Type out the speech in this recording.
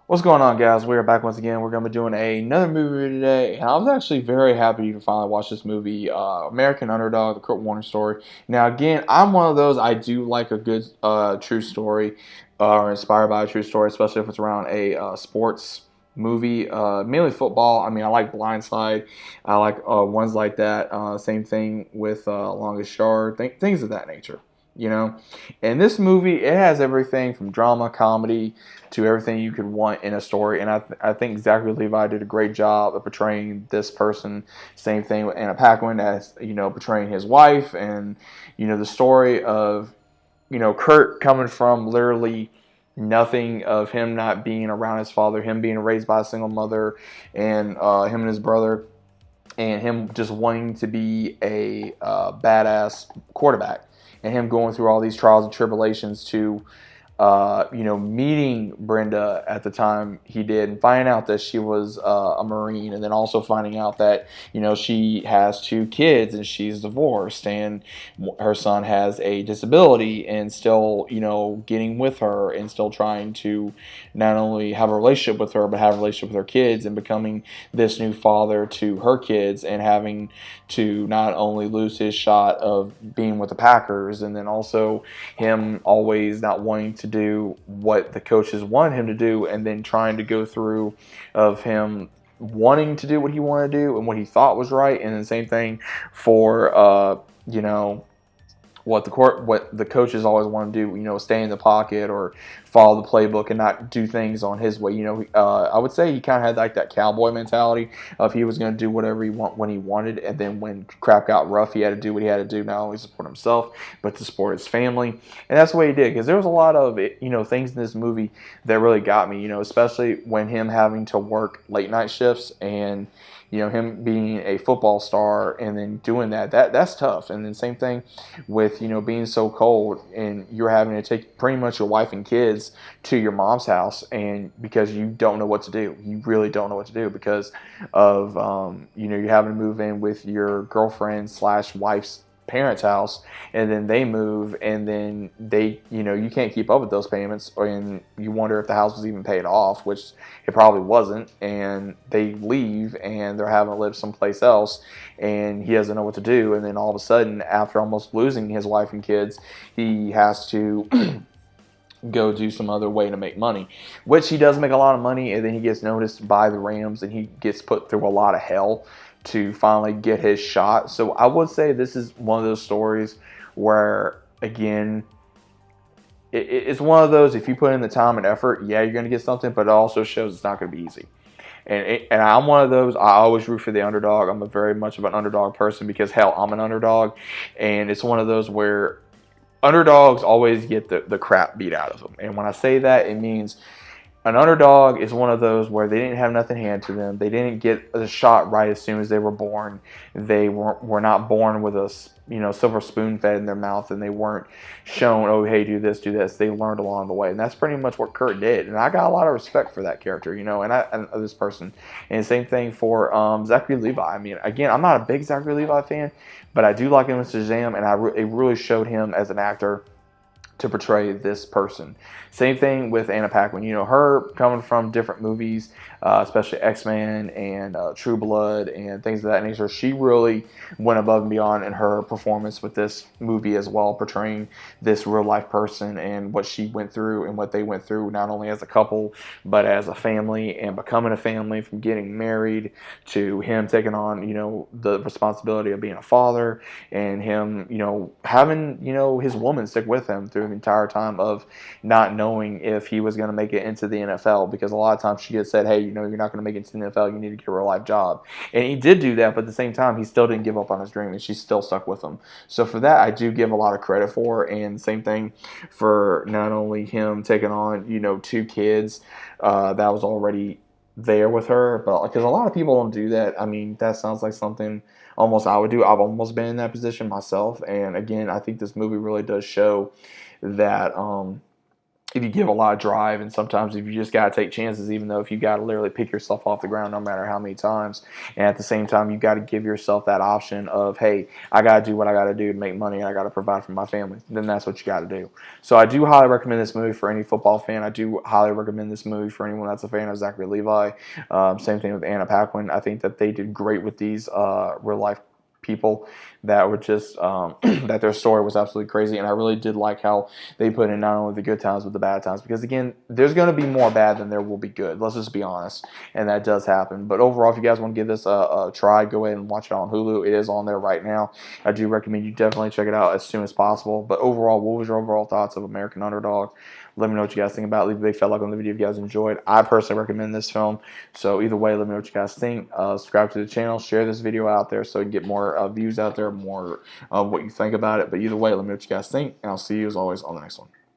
What's going on, guys? We are back once again. We're going to be doing another movie today, and I was actually very happy to finally watch this movie, American Underdog, the Kurt Warner story. Now, again, I'm one of those, I do like a good true story, or inspired by a true story, especially if it's around a sports movie, mainly football. I mean, I like Blindside. I like ones like that. Same thing with Longest Yard, things of that nature. You know, and this movie, it has everything from drama, comedy, to everything you could want in a story. And I think Zachary Levi did a great job of portraying this person. Same thing with Anna Paquin as, portraying his wife, and, the story of, Kurt coming from literally nothing, of him not being around his father, him being raised by a single mother, and him and his brother, and him just wanting to be a badass quarterback, and him going through all these trials and tribulations to meeting Brenda at the time he did, and finding out that she was a Marine, and then also finding out that, she has two kids and she's divorced, and her son has a disability, and still, getting with her and still trying to not only have a relationship with her, but have a relationship with her kids, and becoming this new father to her kids, and having to not only lose his shot of being with the Packers, and then also him always not wanting to do what the coaches wanted him to do, and then trying to go through of him wanting to do what he wanted to do and what he thought was right, and the same thing for what the coaches always want to do, stay in the pocket or follow the playbook and not do things on his way. I would say he kind of had like that cowboy mentality of he was going to do whatever he want when he wanted, and then when crap got rough, he had to do what he had to do, not only support himself but to support his family, and that's what he did. Because there was a lot of things in this movie that really got me. Especially when him having to work late night shifts, and him being a football star and then doing that's tough. And then same thing with, being so cold, and you're having to take pretty much your wife and kids to your mom's house, and because you don't know what to do. You really don't know what to do because of, you're having to move in with your girlfriend slash wife's parents' house, and then they move, and then you can't keep up with those payments, and you wonder if the house was even paid off, which it probably wasn't, and they leave, and they're having to live someplace else, and he doesn't know what to do, and then all of a sudden, after almost losing his wife and kids, he has to go do some other way to make money, which he does make a lot of money, and then he gets noticed by the Rams, and he gets put through a lot of hell to finally get his shot. So I would say this is one of those stories where, again, it's one of those, if you put in the time and effort, yeah, you're going to get something, but it also shows it's not going to be easy. And I'm one of those, I always root for the underdog. I'm a very much of an underdog person because, hell, I'm an underdog. And it's one of those where underdogs always get the crap beat out of them. And when I say that, it means an underdog is one of those where they didn't have nothing handed to them. They didn't get a shot right as soon as they were born. They were not born with a silver spoon fed in their mouth, and they weren't shown, oh, hey, do this, do this. They learned along the way, and that's pretty much what Kurt did. And I got a lot of respect for that character, and this person. And same thing for Zachary Levi. I mean, again, I'm not a big Zachary Levi fan, but I do like him in Shazam, and it really showed him as an actor to portray this person. Same thing with Anna Paquin. Her coming from different movies, especially X-Men and True Blood and things of that nature. She really went above and beyond in her performance with this movie as well, portraying this real life person and what she went through and what they went through, not only as a couple, but as a family, and becoming a family, from getting married to him taking on, the responsibility of being a father, and him, having, his woman stick with him through the entire time of not knowing if he was going to make it into the NFL, because a lot of times she had said, hey, you're not going to make it into the NFL, you need to get a real life job. And he did do that, but at the same time, he still didn't give up on his dream, and she still stuck with him. So for that, I do give a lot of credit for. And same thing for not only him taking on, two kids that was already there with her, but because a lot of people don't do that. I mean, that sounds like something almost I would do. I've almost been in that position myself, and again, I think this movie really does show that if you give a lot of drive, and sometimes if you just got to take chances, even though if you got to literally pick yourself off the ground no matter how many times. And at the same time, you got to give yourself that option of, hey, I got to do what I got to do to make money, and I got to provide for my family. Then that's what you got to do. So I do highly recommend this movie for any football fan. I do highly recommend this movie for anyone that's a fan of Zachary Levi. Same thing with Anna Paquin. I think that they did great with these real life people that were just that their story was absolutely crazy, and I really did like how they put in not only the good times but the bad times, because again, there's going to be more bad than there will be good. Let's just be honest, and that does happen. But overall, if you guys want to give this a try, go ahead and watch it on Hulu. It is on there right now. I do recommend you definitely check it out as soon as possible. But overall, what was your overall thoughts of American Underdog? Let me know what you guys think about it. Leave a big fat like on the video if you guys enjoyed. I personally recommend this film. So either way, let me know what you guys think. Subscribe to the channel. Share this video out there so you can get more views out there, more of what you think about it. But either way, let me know what you guys think. And I'll see you as always on the next one.